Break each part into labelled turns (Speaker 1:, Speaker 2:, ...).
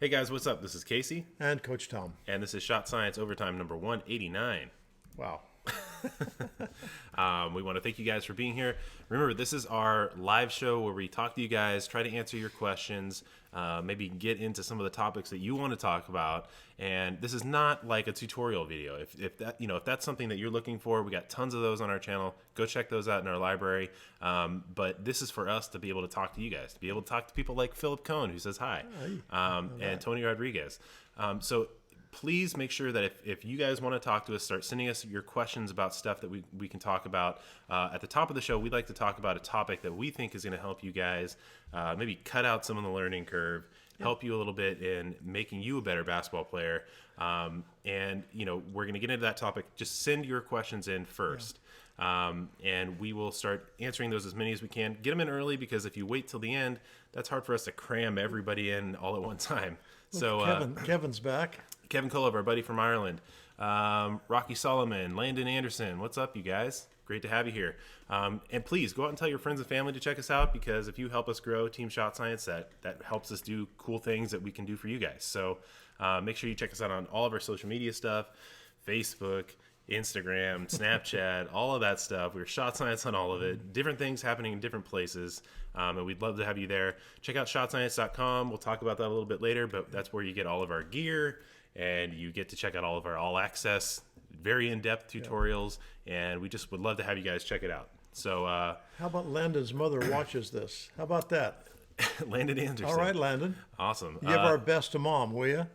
Speaker 1: Hey guys, what's up? This is Casey,
Speaker 2: And Coach Tom.
Speaker 1: and this is Shot Science Overtime number 189.
Speaker 2: Wow.
Speaker 1: We want to thank you guys for being here. Remember, this is our live show where we talk to you guys, try to answer your questions, maybe get into some of the topics that you want to talk about. And this is not like a tutorial video. If that's something that you're looking for, we got tons of those on our channel. Go check those out in our library. But this is for us to be able to talk to you guys, to be able to talk to people like Philip Cohn, who says hi, and Tony Rodriguez. So please make sure that if you guys want to talk to us, start sending us your questions about stuff that we can talk about. At the top of the show, we'd like to talk about a topic that we think is going to help you guys maybe cut out some of the learning curve, help you a little bit in making you a better basketball player. And, we're going to get into that topic. Just send your questions in first. And we will start answering those as many as we can. Get them in early, because if you wait till the end, that's hard for us to cram everybody in all at one time. So
Speaker 2: Kevin's back.
Speaker 1: Kevin Kolov, our buddy from Ireland, Rocky Solomon, Landon Anderson. What's up, you guys? Great to have you here. And please go out and tell your friends and family to check us out, because if you help us grow Team Shot Science, that helps us do cool things that we can do for you guys. So make sure you check us out on all of our social media stuff, Facebook, Instagram, Snapchat, all of that stuff. We're Shot Science on all of it. Different things happening in different places. And we'd love to have you there. Check out shotscience.com. We'll talk about that a little bit later, but that's where you get all of our gear, and you get to check out all of our all-access, very in-depth tutorials, and we just would love to have you guys check it out. So
Speaker 2: How about Landon's mother watches this? How about that?
Speaker 1: Landon Anderson.
Speaker 2: All right, Landon.
Speaker 1: Awesome.
Speaker 2: Give our best to Mom, will you?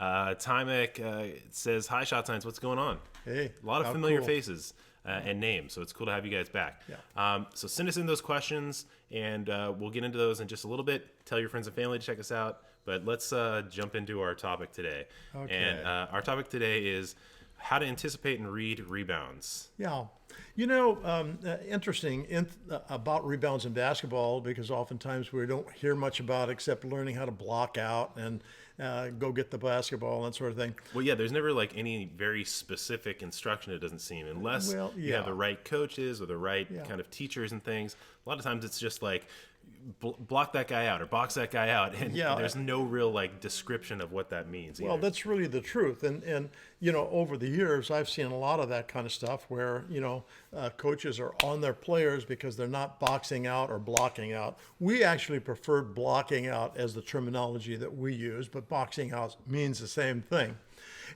Speaker 1: Timek says, hi, Shot Science. What's going on?
Speaker 2: Hey.
Speaker 1: A lot of
Speaker 2: how
Speaker 1: familiar
Speaker 2: cool.
Speaker 1: faces and names, so it's cool to have you guys back.
Speaker 2: Yeah.
Speaker 1: So send us in those questions, and we'll get into those in just a little bit. Tell your friends and family to check us out. But let's jump into our topic today.
Speaker 2: Okay.
Speaker 1: And our topic today is how to anticipate and read rebounds.
Speaker 2: Yeah. Interesting about rebounds in basketball, because oftentimes we don't hear much about except learning how to block out and go get the basketball and that sort of thing.
Speaker 1: Well, yeah, there's never like any very specific instruction, it doesn't seem, unless you have the right coaches or the right kind of teachers and things. A lot of times it's just like, block that guy out or box that guy out, and there's no real like description of what that means either.
Speaker 2: Well, that's really the truth. And over the years, I've seen a lot of that kind of stuff where, coaches are on their players because they're not boxing out or blocking out. We actually preferred blocking out as the terminology that we use, but boxing out means the same thing.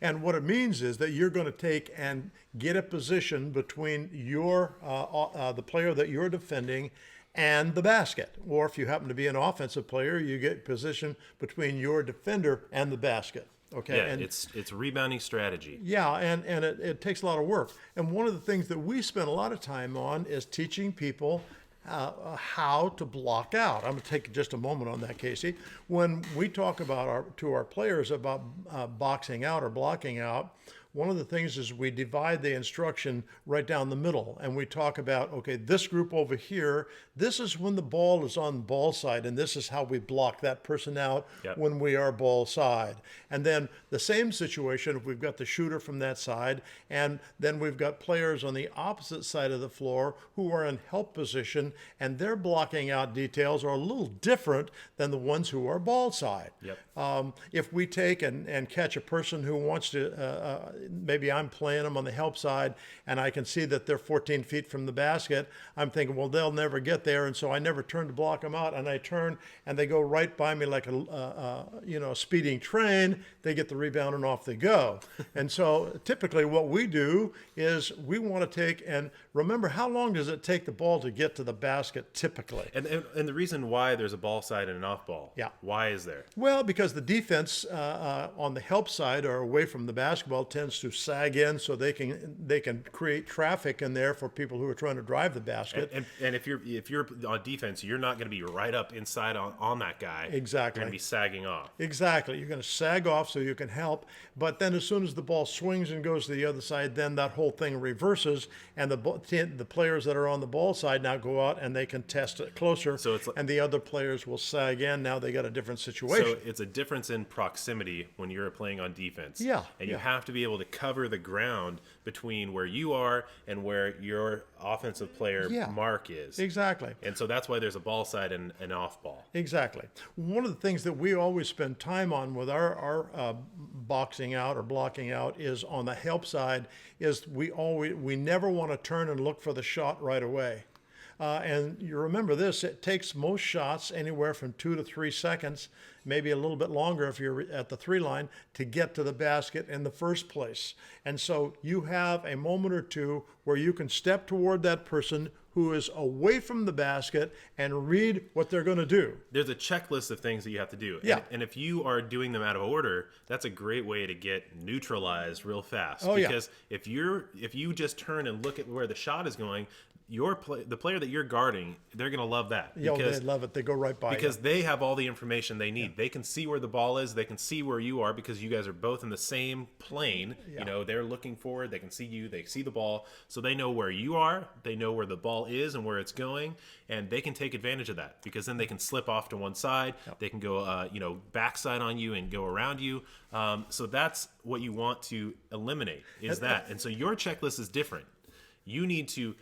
Speaker 2: And what it means is that you're going to take and get a position between the player that you're defending and the basket. Or if you happen to be an offensive player, you get position between your defender and the basket. Okay.
Speaker 1: Yeah,
Speaker 2: and
Speaker 1: it's rebounding strategy.
Speaker 2: Yeah, and it takes a lot of work. And one of the things that we spend a lot of time on is teaching people how to block out. I'm going to take just a moment on that, Casey. When we talk about to our players about boxing out or blocking out, one of the things is we divide the instruction right down the middle, and we talk about, okay, this group over here, this is when the ball is on ball side, and this is how we block that person out when we are ball side. And then the same situation, if we've got the shooter from that side, and then we've got players on the opposite side of the floor who are in help position, and their blocking out details are a little different than the ones who are ball side. If we take and catch a person who wants to, maybe I'm playing them on the help side, and I can see that they're 14 feet from the basket, I'm thinking, well, they'll never get there, and so I never turn to block them out, and I turn, and they go right by me like a speeding train. They get the rebound, and off they go. And so typically what we do is we want to take and remember, how long does it take the ball to get to the basket typically?
Speaker 1: And the reason why there's a ball side and an off ball.
Speaker 2: Yeah.
Speaker 1: Why is there?
Speaker 2: Well, because the defense on the help side or away from the basketball tends to sag in, so they can create traffic in there for people who are trying to drive the basket.
Speaker 1: And if you're on defense, you're not going to be right up inside on that guy.
Speaker 2: Exactly.
Speaker 1: You're going to be sagging off.
Speaker 2: Exactly. You're going to sag off so you can help. But then as soon as the ball swings and goes to the other side, then that whole thing reverses, and the players that are on the ball side now go out and they can test it closer.
Speaker 1: So it's like,
Speaker 2: and the other players will sag in. Now they got a different situation.
Speaker 1: So it's a difference in proximity when you're playing on defense.
Speaker 2: Yeah.
Speaker 1: And you have to be able to cover the ground between where you are and where your offensive player mark is.
Speaker 2: Exactly.
Speaker 1: And so that's why there's a ball side and an off ball.
Speaker 2: Exactly. One of the things that we always spend time on with our boxing out or blocking out is on the help side is we never want to turn and look for the shot right away. And you remember this, it takes most shots anywhere from 2 to 3 seconds, maybe a little bit longer if you're at the 3 line, to get to the basket in the first place. And so you have a moment or two where you can step toward that person who is away from the basket and read what they're going to do.
Speaker 1: There's a checklist of things that you have to do.
Speaker 2: Yeah.
Speaker 1: And if you are doing them out of order, that's a great way to get neutralized real fast.
Speaker 2: Oh,
Speaker 1: because if you just turn and look at where the shot is going, the player that you're guarding, they're going to love that.
Speaker 2: Yeah, they love it. They go right by
Speaker 1: because they have all the information they need. They can see where the ball is. They can see where you are because you guys are both in the same plane.
Speaker 2: Yeah.
Speaker 1: You know, they're looking forward. They can see you. They see the ball. So they know where you are. They know where the ball is and where it's going. And they can take advantage of that because then they can slip off to one side. Yep. They can go, backside on you and go around you. So that's what you want to eliminate is that. And so your checklist is different. You need to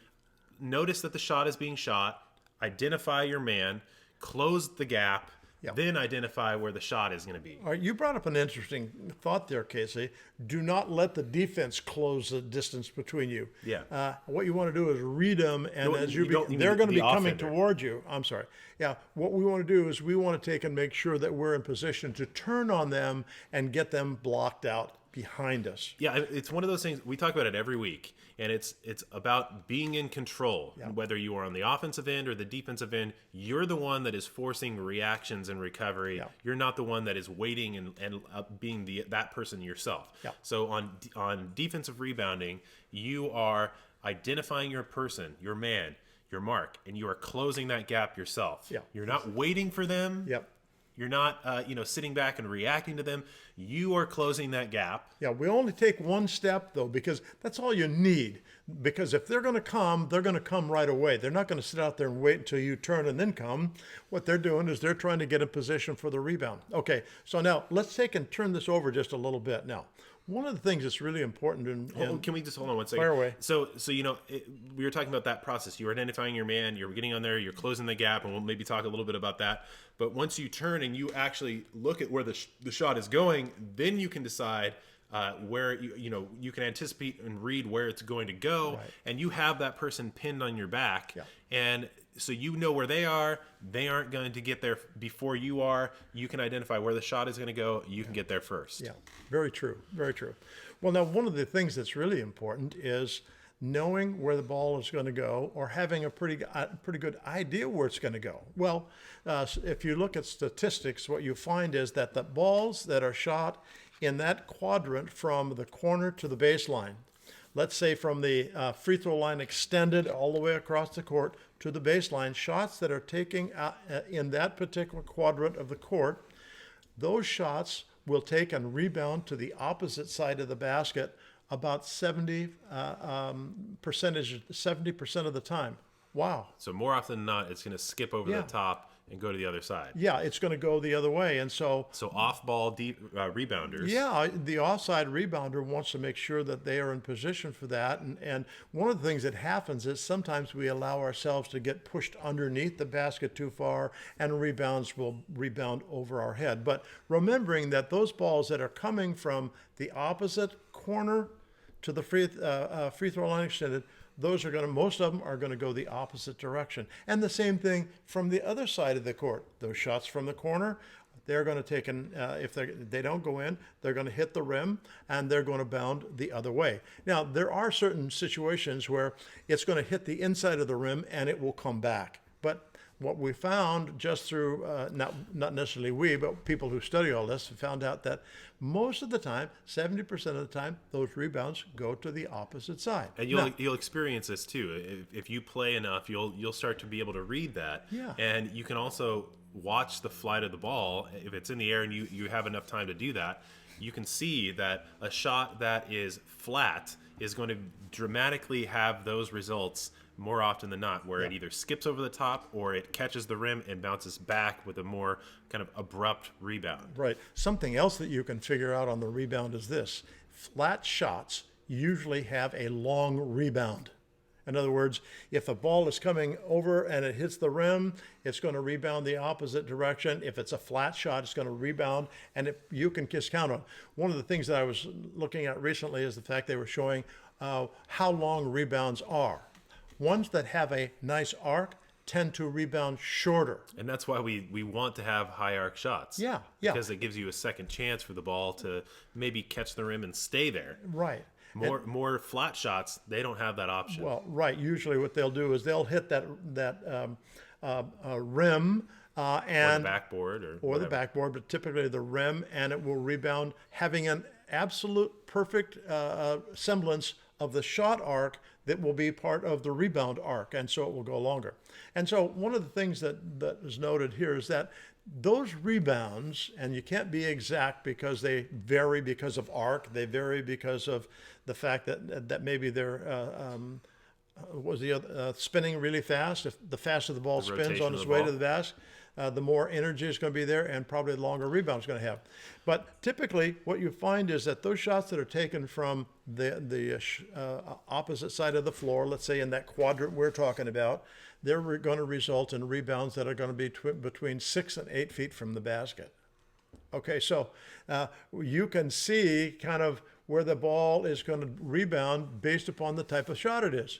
Speaker 1: notice that the shot is being shot, identify your man, close the gap, then identify where the shot is going to be.
Speaker 2: All right, you brought up an interesting thought there, Casey. Do not let the defense close the distance between you.
Speaker 1: Yeah.
Speaker 2: What you want to do is read them, and they're going to be coming toward you. I'm sorry. Yeah. What we want to do is we want to take and make sure that we're in position to turn on them and get them blocked out behind us.
Speaker 1: Yeah, it's one of those things, we talk about it every week, and it's about being in control.
Speaker 2: Yeah.
Speaker 1: Whether you are on the offensive end or the defensive end, you're the one that is forcing reactions and recovery.
Speaker 2: Yeah.
Speaker 1: You're not the one that is waiting and being that person yourself.
Speaker 2: Yeah.
Speaker 1: So on defensive rebounding, you are identifying your person, your man, your mark, and you are closing that gap yourself.
Speaker 2: Yeah.
Speaker 1: You're not waiting for them.
Speaker 2: Yep.
Speaker 1: You're not, sitting back and reacting to them. You are closing that gap.
Speaker 2: Yeah, we only take one step, though, because that's all you need. Because if they're going to come, they're going to come right away. They're not going to sit out there and wait until you turn and then come. What they're doing is they're trying to get in position for the rebound. Okay, so now let's take and turn this over just a little bit. Now, one of the things that's really important
Speaker 1: can we just hold on one second?
Speaker 2: Fire away.
Speaker 1: So we were talking about that process. You're identifying your man. You're getting on there. You're closing the gap, and we'll maybe talk a little bit about that. But once you turn and you actually look at where the shot is going, then you can decide where you can anticipate and read where it's going to go,
Speaker 2: right.
Speaker 1: And you have that person pinned on your back,
Speaker 2: yeah.
Speaker 1: And so you know where they are. They aren't going to get there before you are. You can identify where the shot is going to go. You can get there first.
Speaker 2: Yeah, very true, very true. Well, now one of the things that's really important is knowing where the ball is going to go, or having a pretty good idea where it's going to go. Well, if you look at statistics, what you find is that the balls that are shot in that quadrant from the corner to the baseline, let's say from the free throw line extended all the way across the court to the baseline, shots that are taking in that particular quadrant of the court, those shots will take and rebound to the opposite side of the basket about 70% of the time. Wow.
Speaker 1: So more often than not, it's going to skip over the top and go to the other side.
Speaker 2: Yeah, it's going to go the other way. And so
Speaker 1: off-ball rebounders.
Speaker 2: Yeah, the offside rebounder wants to make sure that they are in position for that. And one of the things that happens is sometimes we allow ourselves to get pushed underneath the basket too far, and rebounds will rebound over our head. But remembering that those balls that are coming from the opposite corner to the free throw line extended, most of them are going to go the opposite direction. And the same thing from the other side of the court. Those shots from the corner, they're going to take if they don't go in, they're going to hit the rim, and they're going to bound the other way. Now, there are certain situations where it's going to hit the inside of the rim and it will come back. But what we found just through, not necessarily we, but people who study all this, found out that most of the time, 70% of the time, those rebounds go to the opposite side.
Speaker 1: And you'll experience this too. If you play enough, you'll start to be able to read that.
Speaker 2: Yeah.
Speaker 1: And you can also watch the flight of the ball. If it's in the air and you have enough time to do that, you can see that a shot that is flat is going to dramatically have those results more often than not, where it either skips over the top or it catches the rim and bounces back with a more kind of abrupt rebound.
Speaker 2: Right. Something else that you can figure out on the rebound is this. Flat shots usually have a long rebound. In other words, if a ball is coming over and it hits the rim, it's going to rebound the opposite direction. If it's a flat shot, it's going to rebound, and you can just count on. One of the things that I was looking at recently is the fact they were showing how long rebounds are. Ones that have a nice arc tend to rebound shorter.
Speaker 1: And that's why we want to have high arc shots.
Speaker 2: Yeah.
Speaker 1: Because it gives you a second chance for the ball to maybe catch the rim and stay there.
Speaker 2: Right.
Speaker 1: More flat shots, they don't have that option.
Speaker 2: Well, right. Usually what they'll do is they'll hit that rim and
Speaker 1: or the backboard
Speaker 2: or the backboard, but typically the rim, and it will rebound, having an absolute perfect semblance of the shot arc that will be part of the rebound arc, and so it will go longer. And so one of the things that is noted here is that those rebounds, and you can't be exact because they vary because of arc, they vary because of the fact that maybe they're spinning really fast. If the faster the ball spins on its way to the basket, the more energy is going to be there, and probably the longer rebound is going to have. But typically, what you find is that those shots that are taken from the opposite side of the floor, let's say in that quadrant we're talking about, they're going to result in rebounds that are going to be between 6 and 8 feet from the basket. Okay, so you can see kind of where the ball is going to rebound based upon the type of shot it is.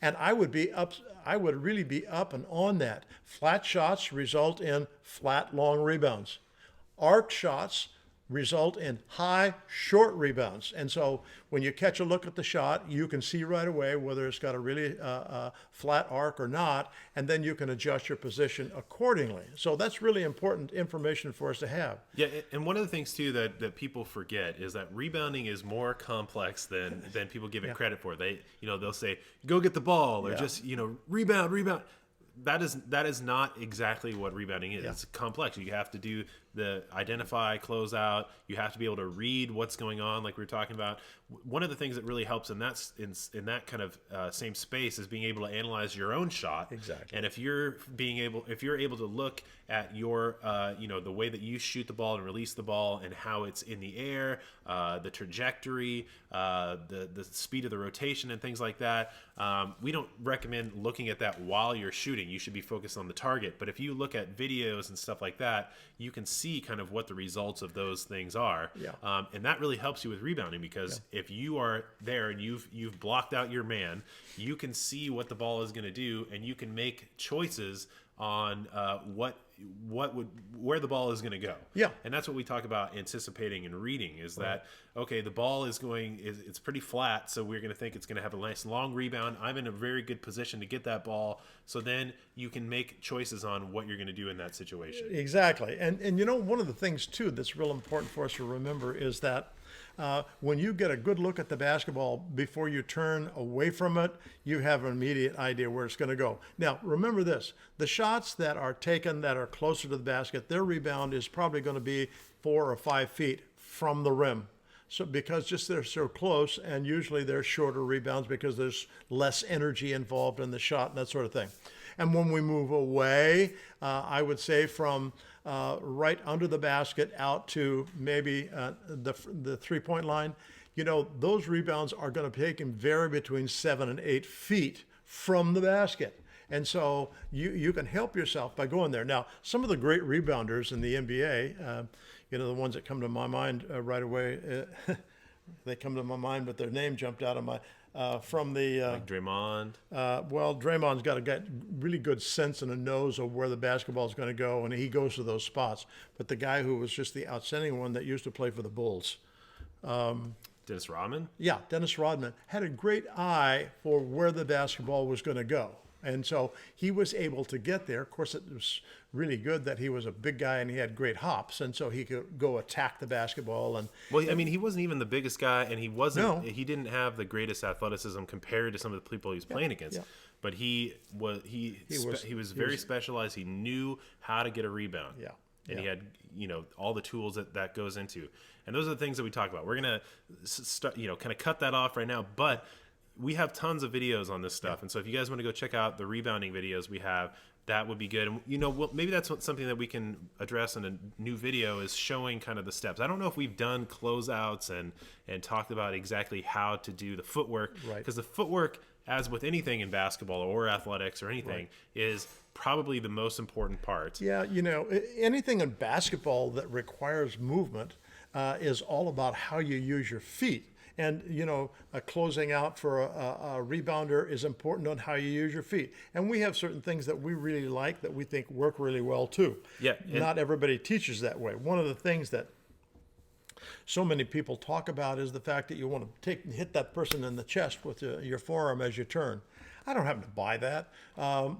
Speaker 2: And I would really be up and on that. Flat shots result in flat, long rebounds. Arc shots result in high, short rebounds. And so when you catch a look at the shot, you can see right away whether it's got a really flat arc or not, and then you can adjust your position accordingly. So that's really important information for us to have.
Speaker 1: Yeah, and one of the things too that people forget is that rebounding is more complex than people give it credit for. They'll say, go get the ball, or just rebound. That is not exactly what rebounding is. It's complex. You have to do the identify, close out. You have to be able to read what's going on, like we were talking about. One of the things that really helps in that kind of same space is being able to analyze your own shot.
Speaker 2: Exactly.
Speaker 1: And if you're able to look at your the way that you shoot the ball and release the ball and how it's in the air, the trajectory, the speed of the rotation and things like that. We don't recommend looking at that while you're shooting. You should be focused on the target. But if you look at videos and stuff like that, you can see kind of what the results of those things are. And that really helps you with rebounding, because if you are there and you've blocked out your man, you can see what the ball is going to do, and you can make choices on where the ball is going to go. And that's what we talk about anticipating and reading, is that, okay, the ball it's pretty flat, so we're going to think it's going to have a nice long rebound. I'm in a very good position to get that ball. So then you can make choices on what you're going to do in that situation.
Speaker 2: Exactly. And one of the things too that's real important for us to remember is that when you get a good look at the basketball before you turn away from it, you have an immediate idea where it's going to go. Now, remember this. The shots that are taken that are closer to the basket, their rebound is probably going to be 4 or 5 feet from the rim. So because just they're so close, and usually they're shorter rebounds because there's less energy involved in the shot and that sort of thing. And when we move away, I would say from right under the basket out to maybe the three-point line, those rebounds are going to vary between 7 and 8 feet from the basket. And so you can help yourself by going there. Now, some of the great rebounders in the NBA, the ones that come to my mind right away, they come to my mind, but their name jumped out of my from the
Speaker 1: like Draymond.
Speaker 2: Draymond's got really good sense and a nose of where the basketball is going to go, and he goes to those spots. But the guy who was just the outstanding one that used to play for the Bulls,
Speaker 1: Dennis Rodman?
Speaker 2: Yeah, Dennis Rodman had a great eye for where the basketball was going to go. And so he was able to get there. Of course, it was really good that he was a big guy and he had great hops, and so he could go attack the basketball. And
Speaker 1: he wasn't even the biggest guy, and he wasn't. No. He didn't have the greatest athleticism compared to some of the people he was playing against. But he was very specialized. He knew how to get a rebound. and he had, you know, all the tools that goes into. And those are the things that we talk about. We're going to start, you know, kind of cut that off right now, but we have tons of videos on this stuff. And so if you guys want to go check out the rebounding videos we have, that would be good. And, you know, maybe that's something that we can address in a new video, is showing kind of the steps. I don't know if we've done closeouts and talked about exactly how to do the footwork, because the footwork, as with anything in basketball or athletics or anything, is probably the most important part.
Speaker 2: Yeah, you know, anything in basketball that requires movement is all about how you use your feet. And, you know, closing out for a rebounder is important on how you use your feet. And we have certain things that we really like that we think work really well, too.
Speaker 1: Yeah.
Speaker 2: Not everybody teaches that way. One of the things that so many people talk about is the fact that you want to hit that person in the chest with your forearm as you turn. I don't happen to buy that.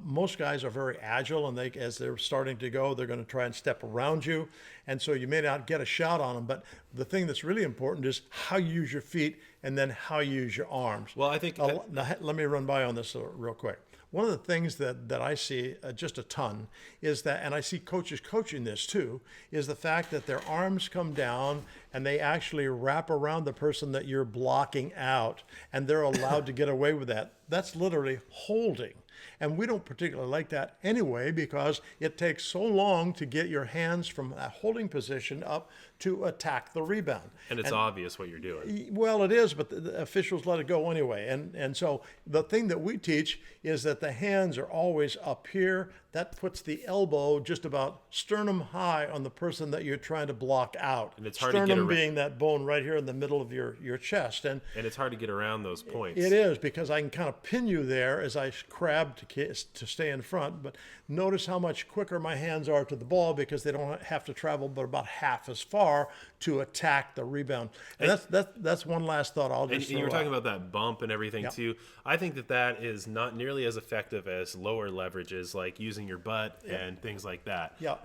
Speaker 2: Most guys are very agile, and as they're starting to go, they're going to try and step around you. And so you may not get a shot on them, but the thing that's really important is how you use your feet and then how you use your arms.
Speaker 1: Well, I think...
Speaker 2: now, let me run by on this real quick. One of the things that I see just a ton is that, and I see coaches coaching this too, is the fact that their arms come down and they actually wrap around the person that you're blocking out, and they're allowed to get away with that. That's literally holding. And we don't particularly like that anyway, because it takes so long to get your hands from that holding position up to attack the rebound.
Speaker 1: And it's obvious what you're doing.
Speaker 2: Well, it is, but the officials let it go anyway. And so the thing that we teach is that the hands are always up here. That puts the elbow just about sternum high on the person that you're trying to block out.
Speaker 1: And it's hard
Speaker 2: sternum
Speaker 1: to get
Speaker 2: being that bone right here in the middle of your chest. And
Speaker 1: it's hard to get around those points.
Speaker 2: it is, because I can kind of pin you there as I crab to stay in front. But notice how much quicker my hands are to the ball, because they don't have to travel but about half as far to attack the rebound. And that's one last thought I'll just
Speaker 1: And you were
Speaker 2: throw
Speaker 1: talking
Speaker 2: out.
Speaker 1: about that bump and everything too. I think that is not nearly as effective as lower leverages, like using your butt and things like that.
Speaker 2: Yeah,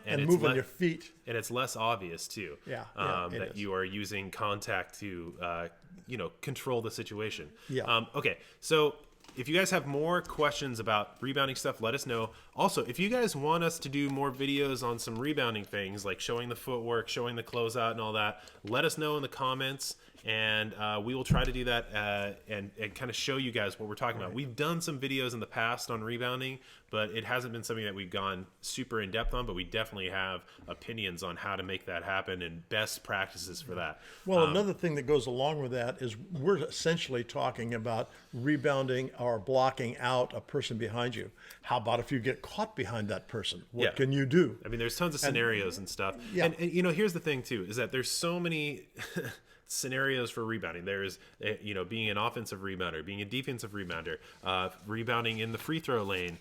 Speaker 2: and
Speaker 1: it's
Speaker 2: moving your feet.
Speaker 1: And it's less obvious too. That you are using contact to, you know, control the situation.
Speaker 2: Yeah.
Speaker 1: Okay, so if you guys have more questions about rebounding stuff, let us know. Also, if you guys want us to do more videos on some rebounding things, like showing the footwork, showing the closeout and all that, let us know in the comments, and we will try to do that and kind of show you guys what we're talking about. We've done some videos in the past on rebounding, but it hasn't been something that we've gone super in depth on, but we definitely have opinions on how to make that happen and best practices for that.
Speaker 2: Well, another thing that goes along with that is we're essentially talking about rebounding or blocking out a person behind you. How about if you get caught behind that person? What can you do?
Speaker 1: I mean, there's tons of scenarios and stuff.
Speaker 2: Yeah.
Speaker 1: And, you know, here's the thing too, is that there's so many scenarios for rebounding. There's, you know, being an offensive rebounder, being a defensive rebounder, rebounding in the free throw lane.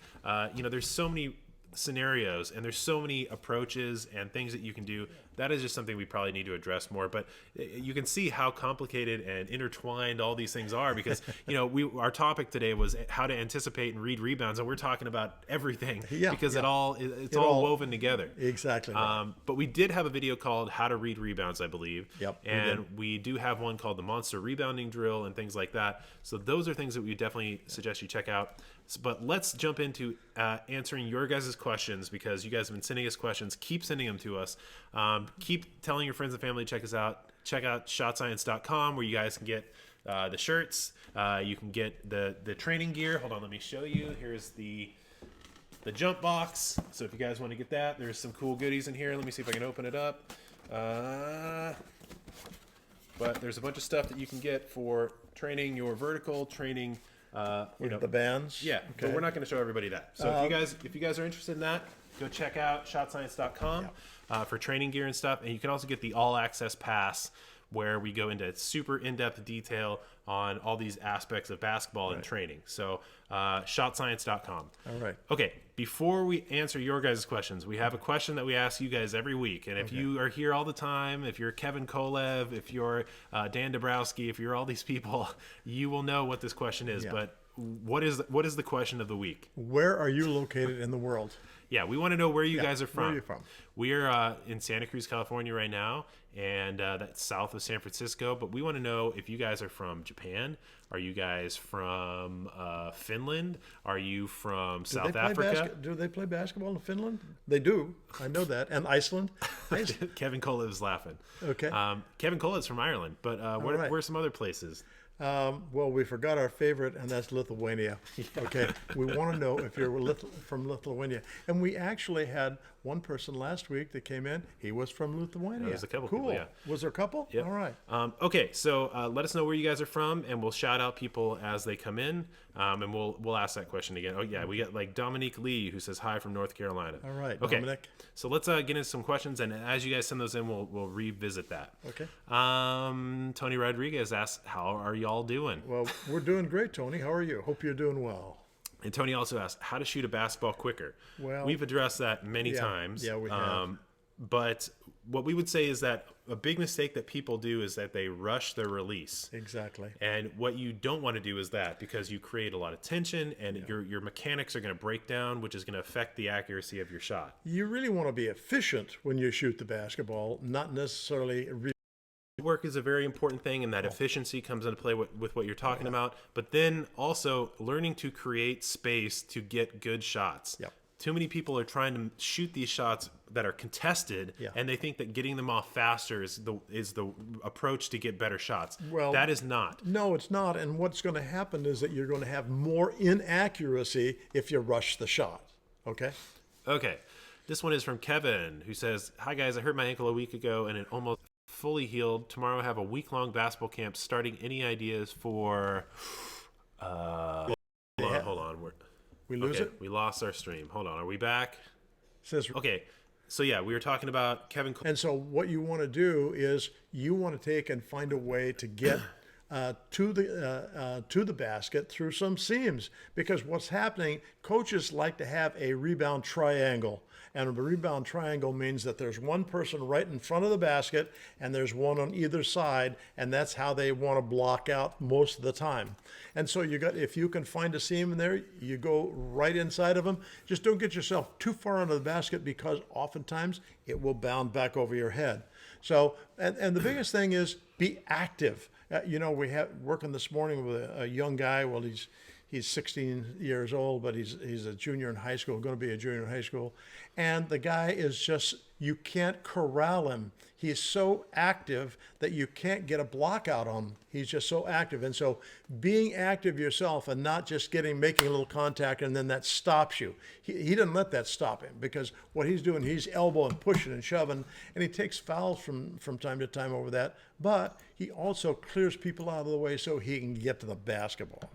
Speaker 1: You know, there's so many scenarios and there's so many approaches and things that you can do. That is just something we probably need to address more, but you can see how complicated and intertwined all these things are, because, you know, our topic today was how to anticipate and read rebounds, and we're talking about everything because it's all woven together.
Speaker 2: Exactly.
Speaker 1: But we did have a video called How to Read Rebounds, I believe.
Speaker 2: Yep.
Speaker 1: And we do have one called the Monster Rebounding Drill and things like that. So those are things that we definitely suggest you check out. But let's jump into answering your guys' questions, because you guys have been sending us questions. Keep sending them to us. Keep telling your friends and family to check us out. Check out shotscience.com, where you guys can get the shirts. You can get the training gear. Hold on, let me show you. Here's the jump box. So if you guys want to get that, there's some cool goodies in here. Let me see if I can open it up. But there's a bunch of stuff that you can get for training your vertical, training
Speaker 2: the bands.
Speaker 1: Yeah, but we're not going to show everybody that. So if you guys are interested in that, go check out shotscience.com for training gear and stuff. And you can also get the all access pass, where we go into super in-depth detail on all these aspects of basketball and training. So shotscience.com.
Speaker 2: All right.
Speaker 1: Okay, before we answer your guys' questions, we have a question that we ask you guys every week. And if you are here all the time, if you're Kevin Kolev, if you're Dan Dabrowski, if you're all these people, you will know what this question is.
Speaker 2: Yeah.
Speaker 1: But what is the question of the week?
Speaker 2: Where are you located in the world?
Speaker 1: Yeah, we want to know where you guys are from.
Speaker 2: Where are you from?
Speaker 1: We are in Santa Cruz, California right now, and that's south of San Francisco. But we want to know if you guys are from Japan. Are you guys from Finland? Are you from South Africa?
Speaker 2: Do they play basketball in Finland? They do. I know that. And Iceland?
Speaker 1: Kevin Kola is laughing.
Speaker 2: Okay.
Speaker 1: Kevin Kola is from Ireland, but where are some other places?
Speaker 2: Well, we forgot our favorite, and that's Lithuania. Okay, we want to know if you're from Lithuania. And we actually had one person last week that came in. He was from Lithuania.
Speaker 1: There's a couple
Speaker 2: cool.
Speaker 1: people, yeah.
Speaker 2: Was there a couple?
Speaker 1: Yep.
Speaker 2: All right.
Speaker 1: Okay, so let us know where you guys are from, and we'll shout out people as they come in, and we'll ask that question again. Oh yeah, we got like Dominique Lee who says hi from North Carolina.
Speaker 2: All right,
Speaker 1: okay.
Speaker 2: Dominic.
Speaker 1: So let's get into some questions, and as you guys send those in, we'll revisit that.
Speaker 2: Okay.
Speaker 1: Tony Rodriguez asks, how are y'all doing?
Speaker 2: Well, we're doing great, Tony. How are you? Hope you're doing well.
Speaker 1: And Tony also asked how to shoot a basketball quicker.
Speaker 2: Well,
Speaker 1: we've addressed that many times.
Speaker 2: Yeah, we have.
Speaker 1: But what we would say is that a big mistake that people do is that they rush their release.
Speaker 2: Exactly.
Speaker 1: And what you don't want to do is that, because you create a lot of tension and your mechanics are going to break down, which is going to affect the accuracy of your shot.
Speaker 2: You really want to be efficient when you shoot the basketball, not necessarily
Speaker 1: Work is a very important thing, and that efficiency comes into play with what you're talking about. But then also learning to create space to get good shots.
Speaker 2: Yep.
Speaker 1: Too many people are trying to shoot these shots that are contested, and they think that getting them off faster is the approach to get better shots.
Speaker 2: Well,
Speaker 1: that is not.
Speaker 2: No, it's not. And what's going to happen is that you're going to have more inaccuracy if you rush the shot. Okay?
Speaker 1: Okay. This one is from Kevin, who says, "Hi guys, I hurt my ankle a week ago and it almost fully healed. Tomorrow I have a week-long basketball camp starting. Any ideas for hold on.
Speaker 2: We lose it?
Speaker 1: We lost our stream. Hold on. Are we back?
Speaker 2: Okay.
Speaker 1: So yeah, we were talking about Kevin.
Speaker 2: And so what you want to do is you want to take and find a way to get to the basket through some seams, because what's happening, coaches like to have a rebound triangle. And a rebound triangle means that there's one person right in front of the basket and there's one on either side, and that's how they want to block out most of the time. And so if you can find a seam in there, you go right inside of them. Just don't get yourself too far under the basket, because oftentimes it will bound back over your head. So, and the biggest thing is be active. We have working this morning with a young guy. Well, he's 16 years old, but he's a junior in high school, going to be a junior in high school. And the guy is just, you can't corral him. He's so active that you can't get a block out on him. He's just so active. And so being active yourself and not just making a little contact and then that stops you. He doesn't let that stop him, because what he's doing, he's elbowing, pushing and shoving, and he takes fouls from time to time over that. But he also clears people out of the way so he can get to the basketball.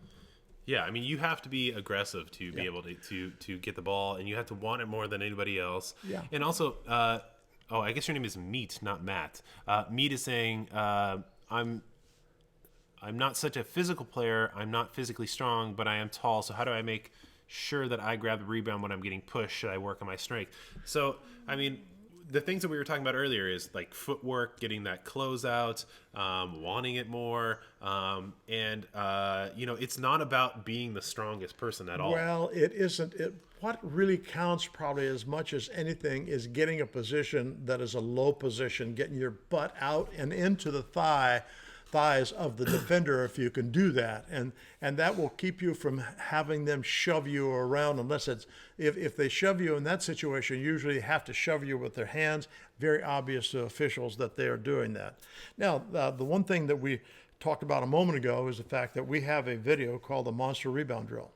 Speaker 1: Yeah, I mean, you have to be aggressive to be able to get the ball, and you have to want it more than anybody else.
Speaker 2: Yeah.
Speaker 1: And also, I guess your name is Meat, not Matt. Meat is saying, I'm not such a physical player. I'm not physically strong, but I am tall. So how do I make sure that I grab the rebound when I'm getting pushed? Should I work on my strength? So, I mean, the things that we were talking about earlier is like footwork, getting that closeout, wanting it more, and it's not about being the strongest person at all.
Speaker 2: Well, it isn't. What really counts probably as much as anything is getting a position that is a low position, getting your butt out and into the thighs of the defender, if you can do that, and that will keep you from having them shove you around, unless it's if they shove you in that situation, usually they have to shove you with their hands. Very obvious to officials that they are doing that. Now, the one thing that we talked about a moment ago is the fact that we have a video called the Monster Rebound Drill.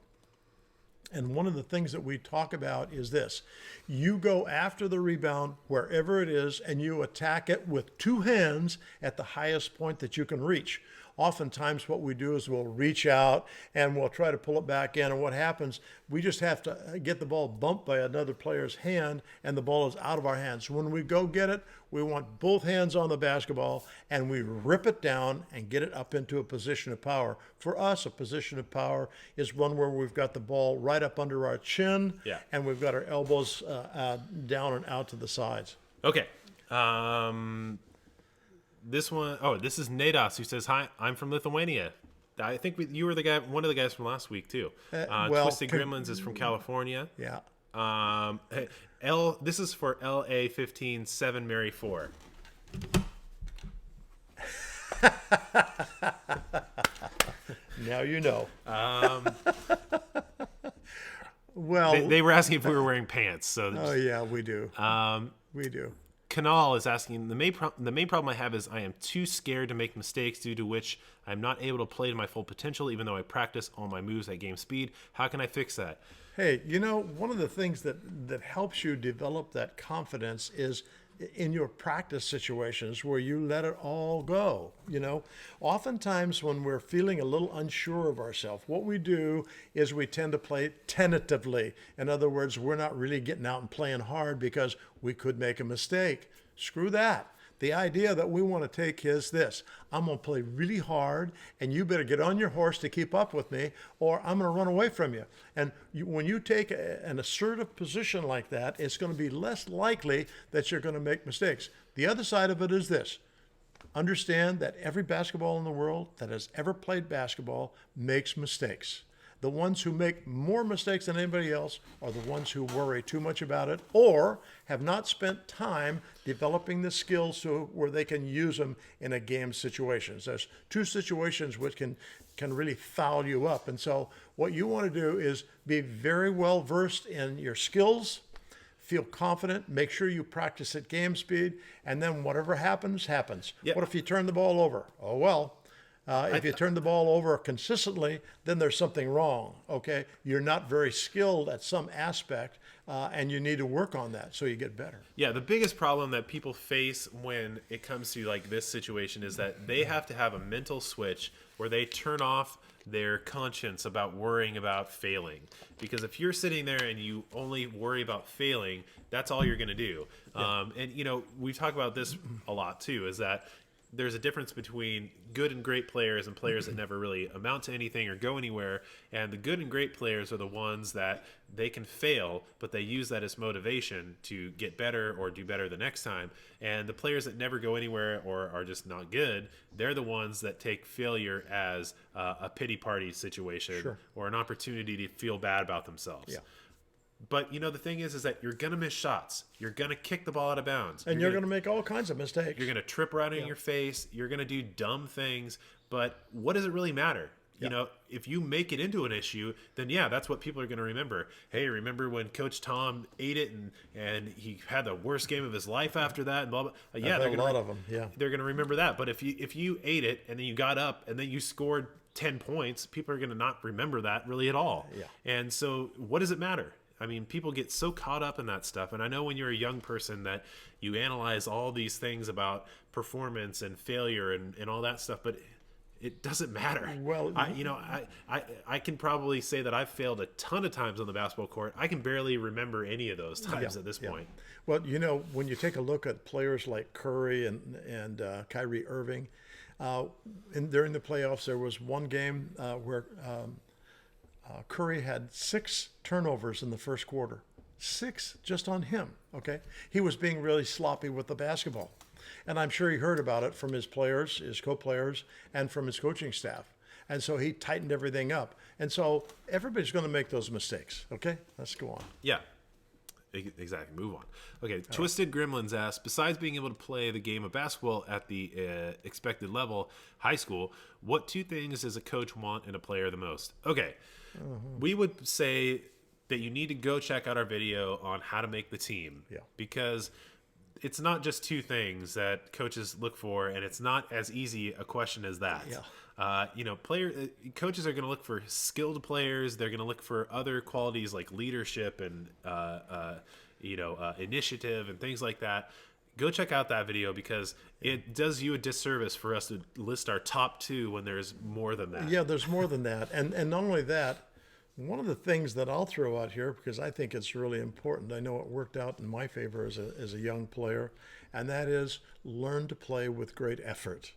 Speaker 2: And one of the things that we talk about is this: you go after the rebound wherever it is, and you attack it with two hands at the highest point that you can reach. Oftentimes what we do is we'll reach out and we'll try to pull it back in, and what happens, we just have to get the ball bumped by another player's hand, and the ball is out of our hands. So when we go get it, we want both hands on the basketball, and we rip it down and get it up into a position of power. For us, a position of power is one where we've got the ball right up under our chin, and we've got our elbows down and out to the sides.
Speaker 1: Okay. This is Nadas, who says, "Hi, I'm from Lithuania." I think you were the guy, one of the guys from last week too.
Speaker 2: Well,
Speaker 1: Twisted Gremlins is from California.
Speaker 2: Yeah.
Speaker 1: Hey, this is for LA 15 7 Mary 4.
Speaker 2: Now you know.
Speaker 1: They were asking if we were wearing pants. So
Speaker 2: Oh yeah, we do. We do.
Speaker 1: Kanal is asking, the main problem I have is I am too scared to make mistakes, due to which I'm not able to play to my full potential even though I practice all my moves at game speed. How can I fix that?
Speaker 2: Hey, one of the things that helps you develop that confidence is in your practice situations where you let it all go. Oftentimes when we're feeling a little unsure of ourselves, what we do is we tend to play tentatively. In other words, we're not really getting out and playing hard because we could make a mistake. Screw that. The idea that we want to take is this: I'm going to play really hard, and you better get on your horse to keep up with me, or I'm going to run away from you. And when you take an assertive position like that, it's going to be less likely that you're going to make mistakes. The other side of it is this: understand that every basketball in the world that has ever played basketball makes mistakes. The ones who make more mistakes than anybody else are the ones who worry too much about it or have not spent time developing the skills where they can use them in a game situation. There's two situations which can really foul you up. And so what you want to do is be very well versed in your skills, feel confident, make sure you practice at game speed, and then whatever happens, happens.
Speaker 1: Yep.
Speaker 2: What if you turn the ball over? Oh, well. If you turn the ball over consistently, then there's something wrong, okay? You're not very skilled at some aspect, and you need to work on that so you get better.
Speaker 1: Yeah, the biggest problem that people face when it comes to like this situation is that they have to have a mental switch where they turn off their conscience about worrying about failing. Because if you're sitting there and you only worry about failing, that's all you're going to do. Yeah. And, we talk about this a lot too, is that there's a difference between good and great players and players that never really amount to anything or go anywhere. And the good and great players are the ones that they can fail, but they use that as motivation to get better or do better the next time. And the players that never go anywhere or are just not good, they're the ones that take failure as a pity party situation. Sure. Or an opportunity to feel bad about themselves.
Speaker 2: Yeah.
Speaker 1: But, the thing is that you're going to miss shots. You're going to kick the ball out of bounds.
Speaker 2: And you're going to make all kinds of mistakes.
Speaker 1: You're going to trip right in your face. You're going to do dumb things. But what does it really matter? Yeah. If you make it into an issue, then yeah, that's what people are going to remember. Hey, remember when Coach Tom ate it and he had the worst game of his life after that? And blah, blah. Yeah,
Speaker 2: a lot of them. Yeah,
Speaker 1: they're going to remember that. But if you ate it and then you got up and then you scored 10 points, people are going to not remember that really at all.
Speaker 2: Yeah.
Speaker 1: And so what does it matter? I mean, people get so caught up in that stuff. And I know when you're a young person that you analyze all these things about performance and failure and all that stuff, but it doesn't matter.
Speaker 2: Well,
Speaker 1: I can probably say that I've failed a ton of times on the basketball court. I can barely remember any of those times at this point.
Speaker 2: Well, when you take a look at players like Curry and Kyrie Irving, during the playoffs, there was one game where Curry had 6 turnovers in the first quarter. 6 just on him, okay? He was being really sloppy with the basketball. And I'm sure he heard about it from his players, his co-players, and from his coaching staff. And so he tightened everything up. And so everybody's going to make those mistakes, okay? Let's go on.
Speaker 1: Yeah, exactly. Move on. Okay, Twisted Gremlins asks, besides being able to play the game of basketball at the expected level, high school, what 2 things does a coach want in a player the most? Okay. We would say that you need to go check out our video on how to make the team.
Speaker 2: Yeah.
Speaker 1: Because it's not just 2 things that coaches look for, and it's not as easy a question as that.
Speaker 2: Yeah.
Speaker 1: Coaches are going to look for skilled players. They're going to look for other qualities like leadership and initiative and things like that. Go check out that video because it does you a disservice for us to list our top 2 when there's more than that.
Speaker 2: Yeah, there's more than that. And not only that, one of the things that I'll throw out here, because I think it's really important, I know it worked out in my favor as a young player, and that is learn to play with great effort.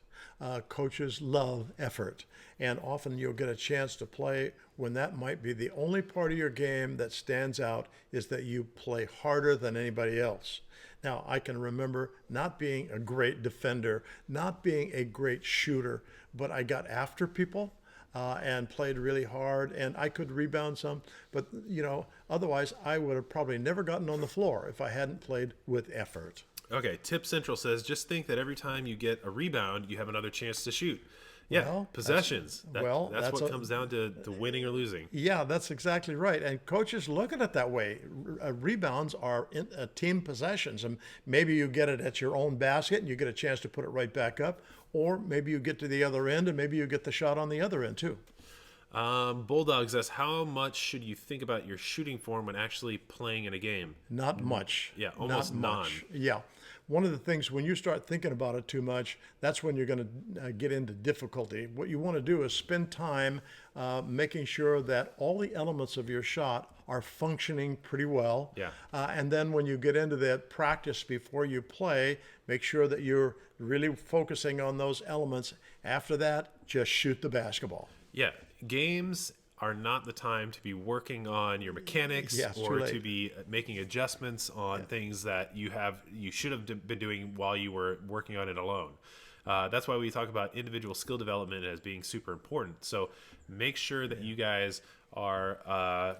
Speaker 2: Coaches love effort, and often you'll get a chance to play when that might be the only part of your game that stands out is that you play harder than anybody else. Now, I can remember not being a great defender, not being a great shooter, but I got after people. and played really hard, and I could rebound some, but otherwise I would have probably never gotten on the floor if I hadn't played with effort.
Speaker 1: Okay, Tip Central says, just think that every time you get a rebound, you have another chance to shoot. Yeah, well, possessions. That's what comes down to winning or losing.
Speaker 2: Yeah, that's exactly right. And coaches look at it that way. Rebounds are team possessions. And maybe you get it at your own basket and you get a chance to put it right back up. Or maybe you get to the other end and maybe you get the shot on the other end too.
Speaker 1: Bulldog says, how much should you think about your shooting form when actually playing in a game?
Speaker 2: Not much.
Speaker 1: Yeah, almost none.
Speaker 2: Yeah. One of the things, when you start thinking about it too much, that's when you're going to get into difficulty. What you want to do is spend time making sure that all the elements of your shot are functioning pretty well.
Speaker 1: Yeah.
Speaker 2: And then when you get into that practice before you play, make sure that you're really focusing on those elements. After that, just shoot the basketball.
Speaker 1: Yeah. Games are not the time to be working on your mechanics or to be making adjustments on things that you should have been doing while you were working on it alone. That's why we talk about individual skill development as being super important. So make sure that you guys are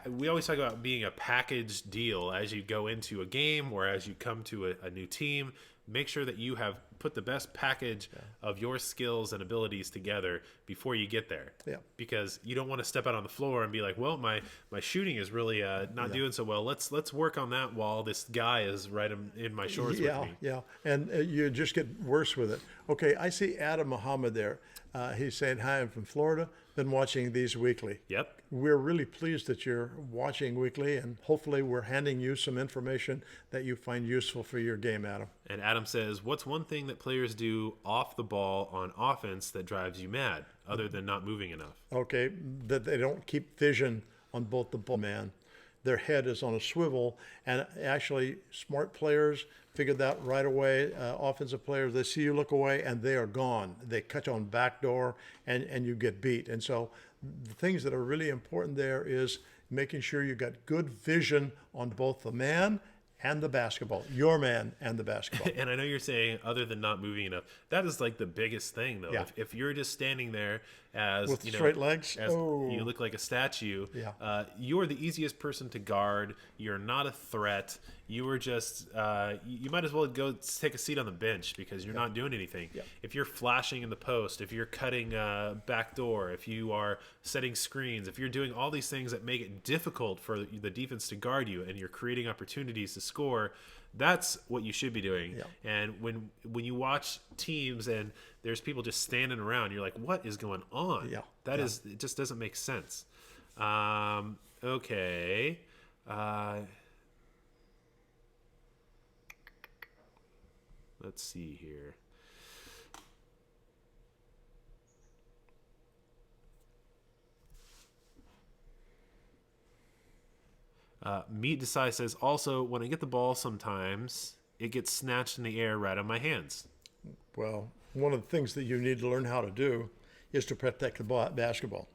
Speaker 1: we always talk about being a package deal as you go into a game or as you come to a new team. Make sure that you have put the best package of your skills and abilities together before you get there.
Speaker 2: Yeah.
Speaker 1: Because you don't want to step out on the floor and be like, well, my shooting is really not doing so well. Let's work on that while this guy is right in my shorts with me.
Speaker 2: Yeah, and you just get worse with it. Okay, I see Adam Muhammad there. He's saying, hi, I'm from Florida. Been watching these weekly.
Speaker 1: Yep.
Speaker 2: We're really pleased that you're watching weekly, and hopefully we're handing you some information that you find useful for your game, Adam.
Speaker 1: And Adam says, what's one thing that players do off the ball on offense that drives you mad, other than not moving enough?
Speaker 2: Okay, that they don't keep vision on both the ball man. Their head is on a swivel, and actually smart players figure that right away. Offensive players, they see you look away and they are gone. They cut you on backdoor and you get beat. And so the things that are really important there is making sure you got good vision on both the man and the basketball, your man and the basketball.
Speaker 1: And I know you're saying other than not moving enough, that is like the biggest thing though.
Speaker 2: Yeah.
Speaker 1: If you're just standing there as
Speaker 2: with straight legs,
Speaker 1: you look like a statue.
Speaker 2: Yeah.
Speaker 1: You are the easiest person to guard. You're not a threat. You are just you might as well go take a seat on the bench because you're not doing anything.
Speaker 2: Yeah.
Speaker 1: If you're flashing in the post, if you're cutting back door, if you are setting screens, if you're doing all these things that make it difficult for the defense to guard you, and you're creating opportunities to score, that's what you should be doing.
Speaker 2: Yeah.
Speaker 1: And when you watch teams and there's people just standing around, you're like, what is going on?
Speaker 2: Yeah.
Speaker 1: It just doesn't make sense. Okay. Let's see here. Meat Desai says, also, when I get the ball sometimes, it gets snatched in the air right on my hands.
Speaker 2: Well, one of the things that you need to learn how to do is to protect the basketball.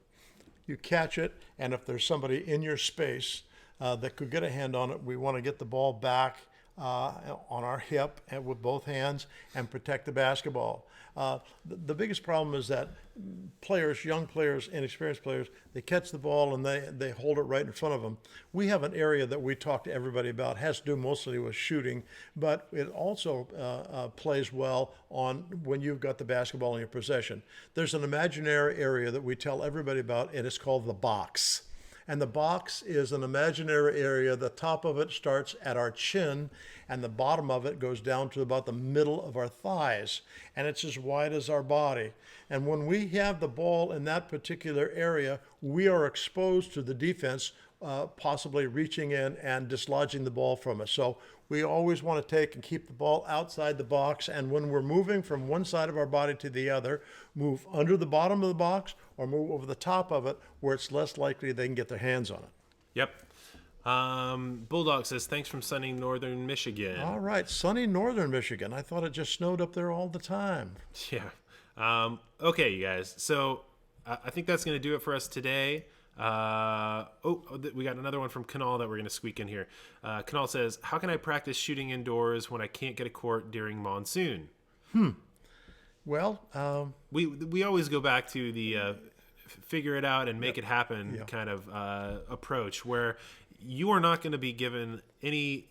Speaker 2: You catch it, and if there's somebody in your space that could get a hand on it, we want to get the ball back on our hip and with both hands and protect the basketball. The biggest problem is that players, young players, inexperienced players, they catch the ball and they hold it right in front of them. We have an area that we talk to everybody about, has to do mostly with shooting, but it also plays well on when you've got the basketball in your possession. There's an imaginary area that we tell everybody about, and it's called the box. And the box is an imaginary area. The top of it starts at our chin, and the bottom of it goes down to about the middle of our thighs. And it's as wide as our body. And when we have the ball in that particular area, we are exposed to the defense possibly reaching in and dislodging the ball from us. So we always want to take and keep the ball outside the box. And when we're moving from one side of our body to the other, move under the bottom of the box or move over the top of it where it's less likely they can get their hands on it.
Speaker 1: Yep. Bulldog says, thanks from sunny northern Michigan.
Speaker 2: All right, sunny northern Michigan. I thought it just snowed up there all the time.
Speaker 1: Yeah. Okay, you guys. So I think that's going to do it for us today. We got another one from Kanal that we're going to squeak in here. Kanal says, how can I practice shooting indoors when I can't get a court during monsoon?
Speaker 2: Well,
Speaker 1: We always go back to the figure it out and make it happen kind of approach, where you are not going to be given any.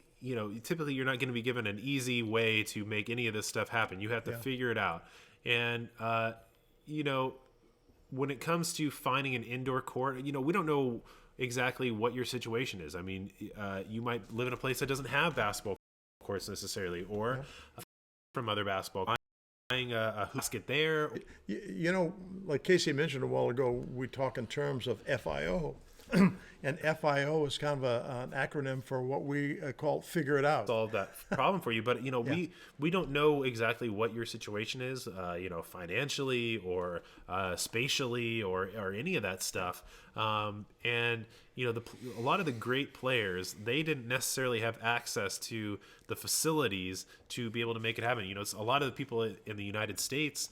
Speaker 1: Typically you're not going to be given an easy way to make any of this stuff happen. You have to figure it out, and when it comes to finding an indoor court, we don't know exactly what your situation is. I mean, you might live in a place that doesn't have basketball courts necessarily, or from other basketball, buying a basket there.
Speaker 2: Like Casey mentioned a while ago, we talk in terms of FIO. And FIO is kind of an acronym for what we call figure it out.
Speaker 1: Solve that problem for you, but we don't know exactly what your situation is, financially or spatially or any of that stuff. And a lot of the great players, they didn't necessarily have access to the facilities to be able to make it happen. It's a lot of the people in the United States.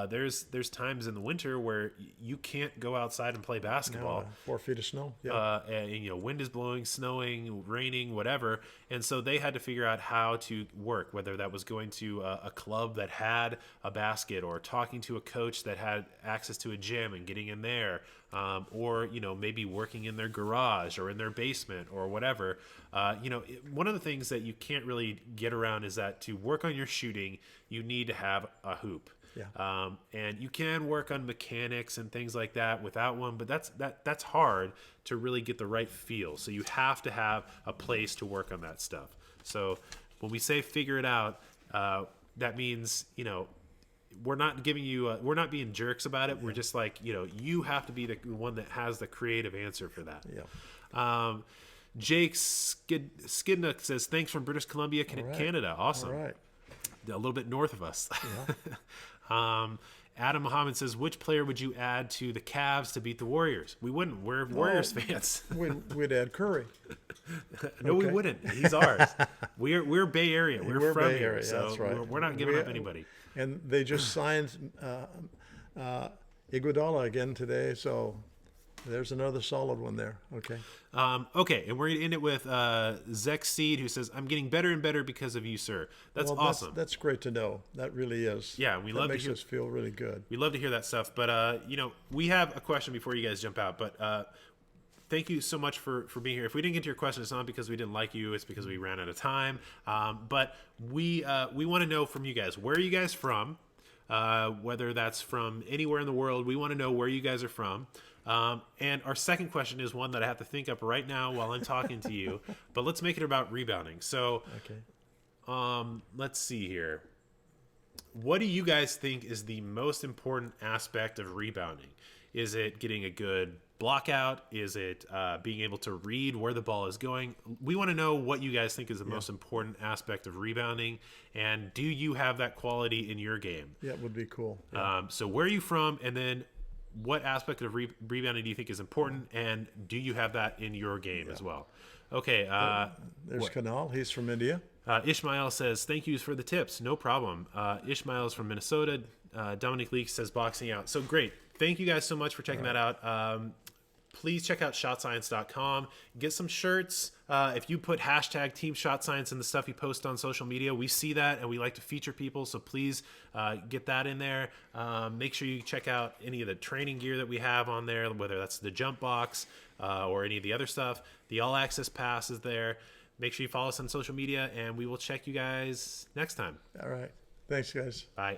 Speaker 1: There's times in the winter where you can't go outside and play basketball.
Speaker 2: No, 4 feet of snow.
Speaker 1: And wind is blowing, snowing, raining, whatever. And so they had to figure out how to work, whether that was going to a club that had a basket, or talking to a coach that had access to a gym and getting in there, or maybe working in their garage or in their basement or whatever. One of the things that you can't really get around is that to work on your shooting, you need to have a hoop.
Speaker 2: Yeah.
Speaker 1: And you can work on mechanics and things like that without one, but that's hard to really get the right feel. So you have to have a place to work on that stuff. So when we say figure it out, that means, we're not giving you, we're not being jerks about it. We're just like, you have to be the one that has the creative answer for that.
Speaker 2: Yeah.
Speaker 1: Jake Skidnook says, thanks from British Columbia, Canada. Awesome.
Speaker 2: All right.
Speaker 1: A little bit north of us.
Speaker 2: Yeah.
Speaker 1: Adam Muhammad says, which player would you add to the Cavs to beat the Warriors? We wouldn't. We're Warriors fans.
Speaker 2: We'd add Curry.
Speaker 1: No, we wouldn't. He's ours. We're Bay Area. We're from
Speaker 2: Bay
Speaker 1: here,
Speaker 2: Area,
Speaker 1: so
Speaker 2: that's right.
Speaker 1: we're not giving up anybody.
Speaker 2: And they just signed Iguodala again today, so there's another solid one there. Okay.
Speaker 1: Okay, and we're going to end it with Zek Seed, who says, I'm getting better and better because of you, sir. That's awesome.
Speaker 2: That's great to know. That really is.
Speaker 1: Yeah, we love to hear.
Speaker 2: Makes us feel really good.
Speaker 1: We love to hear that stuff. But, we have a question before you guys jump out. But thank you so much for being here. If we didn't get to your question, it's not because we didn't like you. It's because we ran out of time. But we want to know from you guys, where are you guys from? Whether that's from anywhere in the world, we want to know where you guys are from. And our second question is one that I have to think up right now while I'm talking to you, but let's make it about rebounding. So, let's see here. What do you guys think is the most important aspect of rebounding? Is it getting a good block out? Is it being able to read where the ball is going? We want to know what you guys think is the most important aspect of rebounding, and do you have that quality in your game?
Speaker 2: Yeah, it would be cool. Yeah.
Speaker 1: So where are you from, and then what aspect of rebounding do you think is important, and do you have that in your game as well? Okay.
Speaker 2: There's Kanal. He's from India.
Speaker 1: Ishmael says, thank you for the tips. No problem. Ishmael is from Minnesota. Dominic Leake says, boxing out. So great. Thank you guys so much for checking that out. Please check out shotscience.com. Get some shirts. If you put hashtag Team Shot Science in the stuff you post on social media, we see that and we like to feature people. So please get that in there. Make sure you check out any of the training gear that we have on there, whether that's the jump box or any of the other stuff. The All Access Pass is there. Make sure you follow us on social media, and we will check you guys next time.
Speaker 2: All right. Thanks, guys.
Speaker 1: Bye.